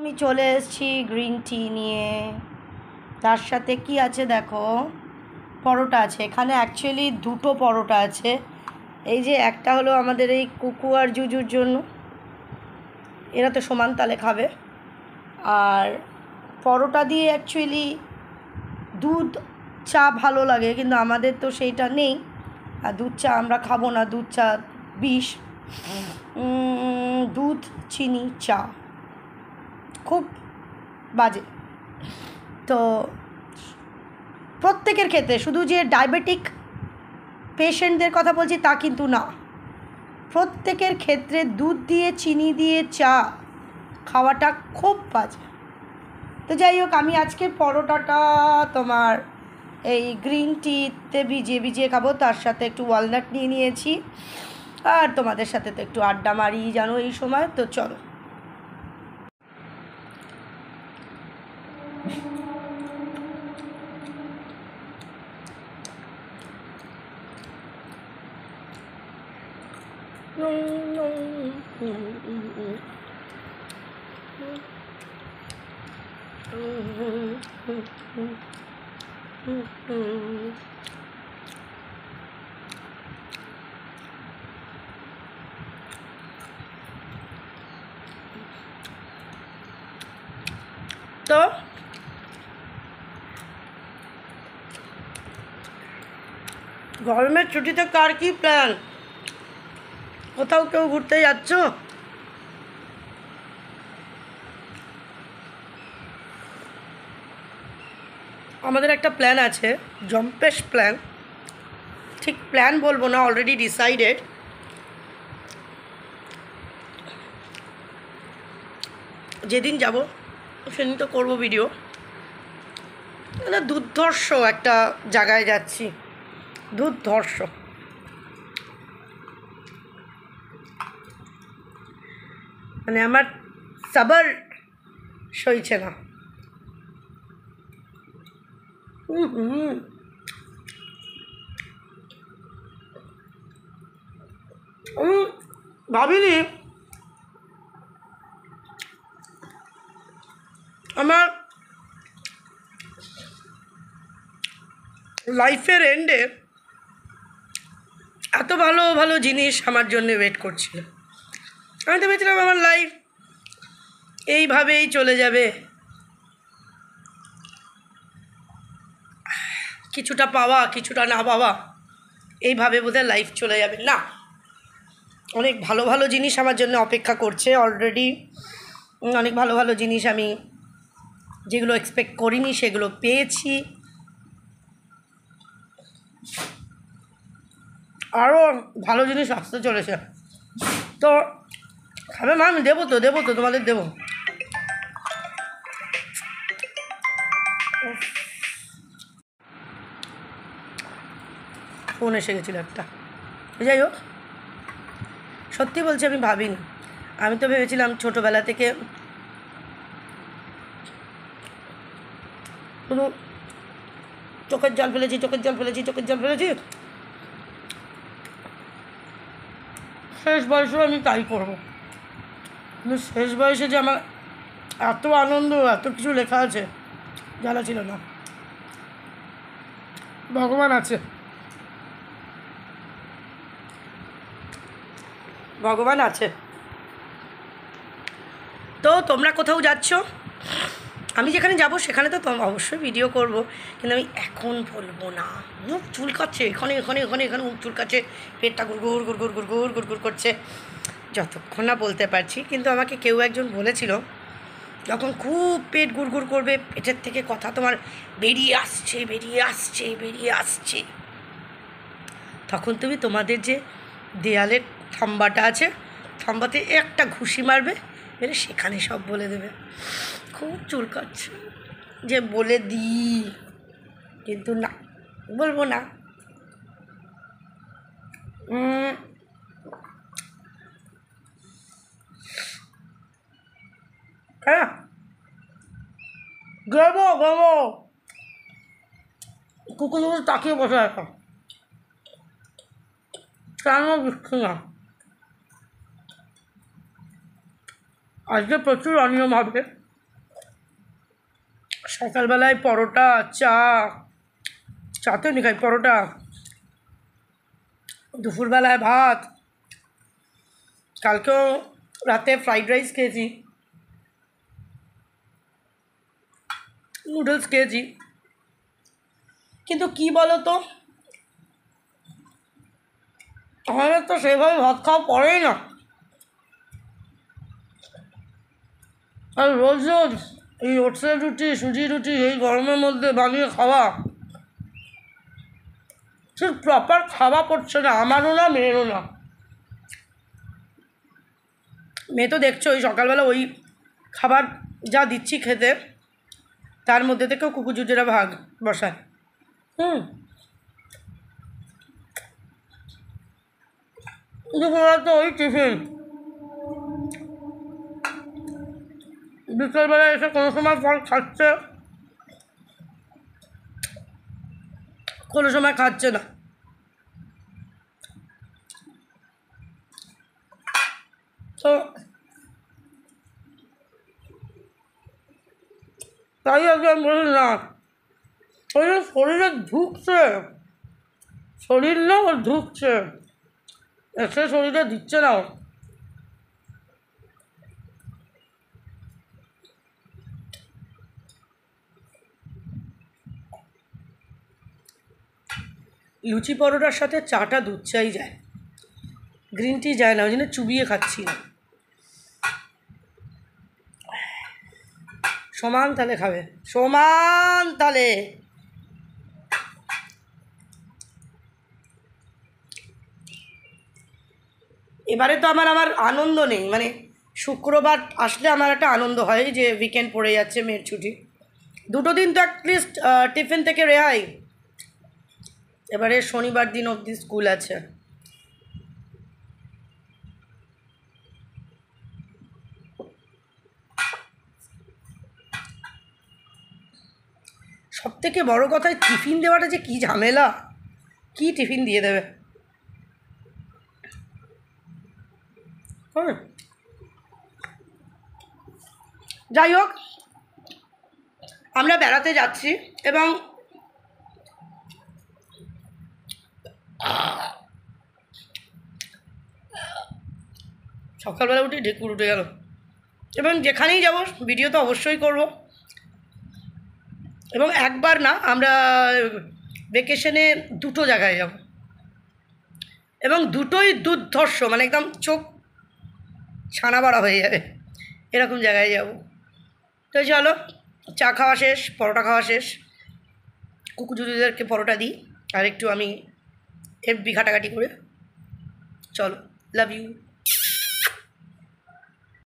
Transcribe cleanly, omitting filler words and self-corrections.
আমি চলে এসেছি গ্রিন টি নিয়ে। তার সাথে কি আছে দেখো, পরোটা আছে। এখানে অ্যাকচুয়ালি দুটো পরোটা আছে। এই যে একটা হলো আমাদের এই কুকু আর জুজুর জন্য, এরা তো সমান তালে খাবে। আর পরোটা দিয়ে অ্যাকচুয়ালি দুধ চা ভালো লাগে, কিন্তু আমাদের তো সেইটা নেই। আর দুধ চা আমরা খাবো না, দুধ চা বিষ। দুধ চিনি চা খুব বাজে। তো প্রত্যেকের ক্ষেত্রে, শুধু যে ডায়াবেটিক পেশেন্টদের কথা বলছি তা কিন্তু না, প্রত্যেকের ক্ষেত্রে দুধ দিয়ে চিনি দিয়ে চা খাওয়াটা খুব বাজে। তো যাই হোক, আমি আজকে পরোটাটা তোমার এই গ্রিন টিতে ভিজিয়ে ভিজিয়ে খাবো। তার সাথে একটু ওয়ালনাট নিয়ে নিয়েছি। আর তোমাদের সাথে তো একটু আড্ডা মারি জানো এই সময়, তো চলো। তো গরমের ছুটিতে কার কি প্ল্যান? কোথাও কেউ ঘুরতে যাচ্ছ? আমাদের একটা প্ল্যান আছে, জম্পেশ প্ল্যান। ঠিক প্ল্যান বলবো না, অলরেডি ডিসাইডেড। যেদিন যাব সেদিন তো করবো ভিডিও। দুর্ধর্ষ একটা জায়গায় যাচ্ছি, দুর্ধর্ষ। মানে আমার সাবার সইছে না। ভাবিনি আমার লাইফের এন্ডে এত ভালো ভালো জিনিস আমার জন্য ওয়েট করছিল। আমি তো ভেবেছিলাম আমার লাইফ এইভাবেই চলে যাবে, কিছুটা পাওয়া কিছুটা না পাওয়া, এইভাবে বোধহয় লাইফ চলে যাবে। না, অনেক ভালো ভালো জিনিস আমার জন্য অপেক্ষা করছে অলরেডি। অনেক ভালো ভালো জিনিস আমি যেগুলো এক্সপেক্ট করিনি সেগুলো পেয়েছি। আরও ভালো জিনিস আসতে চলেছে। তো খাবে মা? আমি দেবো তো তোমাদের দেবো। ফোন এসে গেছিলো একটা। যাই হোক, সত্যি বলছি আমি ভাবিনি। আমি তো ভেবেছিলাম ছোটোবেলা থেকে শুধু চোখের জল ফেলেছি। শেষ বয়সেও আমি তাই করবো, কিন্তু শেষ বয়সে যে আমার এত আনন্দ, এত কিছু লেখা আছে, জানা ছিল না। ভগবান আছে, ভগবান আছে। তো তোমরা কোথাও যাচ্ছ? আমি যেখানে যাব সেখানে তো অবশ্যই ভিডিও করব, কিন্তু আমি এখন বলবো না। মুখ চুলকাচ্ছে, এখানে মুখ চুলকাচ্ছে, পেটটা গুড় করছে, যতক্ষণ না বলতে পারছি। কিন্তু আমাকে কেউ একজন বলেছিল, যখন খুব পেট গুড় করবে, পেটের থেকে কথা তোমার বেরিয়ে আসছে, তখন তুমি তোমাদের যে দেয়ালের থাম্বাটা আছে, থাম্বাতে একটা ঘুষি মারবে, মেরে সেখানে সব বলে দেবে। খুব চুলকাচ্ছে যে বলে দিই, কিন্তু না, বলবো না। হ্যাঁ, গেবো কুকুর তাকিয়ে বসে আছে, কেন দিচ্ছি না। আজকে প্রচুর অনিয়ম হবে, সকালবেলায় পরোটা, চা, চাতেও নি খাই পরোটা, দুপুরবেলায় ভাত, কালকেও রাতে ফ্রাইড রাইস খেয়েছি, নুডলস খেয়েছি। কিন্তু কি বলো তো, আমাদের তো সেভাবে ভাত খাওয়া পড়েই না। আর রোজ রোজ এই ওটসের রুটি, সুজি রুটি এই গরমের মধ্যে বানিয়ে খাওয়া ঠিক প্রপার খাওয়া পড়ছে না, আমারও না, মেয়েরও না। মেয়ে তো দেখছো ওই সকালবেলা ওই খাবার যা দিচ্ছি খেতে, তার মধ্যে থেকেও কুকুরজুজেরা ভাগ বসায়। দুপুরবেলা তো ওই টিফিন, বিকেলবেলা এসে কোনো সময় ফল খাচ্ছে, কোনো সময় খাচ্ছে না। তো তাই আগে আমি বলি না, শরীরে ঢুকছে, শরীর না ওর ঢুকছে, এসে শরীরে দিচ্ছে না। লুচি পরোটার সাথে চাটা দুধ চাই যায়, গ্রিন টি যায় না, ওই জন্য চুবিয়ে খাচ্ছি না। সমান তালে খাবে, সমান তালে। এবারে তো আমার আনন্দ নেই, মানে শুক্রবার আসলে আমার একটা আনন্দ হয় যে উইকেন্ড পড়ে যাচ্ছে, মেয়ের ছুটি, দুটো দিন তো অ্যাটলিস্ট টিফিন থেকে রেহাই। এবারে শনিবার দিন অবধি স্কুল আছে। সব থেকে বড়ো কথা, টিফিন দেওয়াটা যে কী ঝামেলা, কী টিফিন দিয়ে দেবে। হ্যাঁ, যাই হোক, আমরা বেড়াতে যাচ্ছি এবং সকালবেলা উঠে ঢেকুর উঠে গেল। এবং যেখানেই যাব ভিডিও তো অবশ্যই করব, এবং একবার না, আমরা ভ্যাকেশনে দুটো জায়গায় যাব, এবং দুটোই দুর্ধর্ষ, মানে একদম চোখ ছানা বাড়া হয়ে যাবে এরকম জায়গায় যাব। তো চলো, চা খাওয়া শেষ, পরোটা খাওয়া শেষ, কুকুরজুদেরকে পরোটা দিই, আর একটু আমি এফবি ঘাটাঘাটি করে। চলো, লাভ ইউ।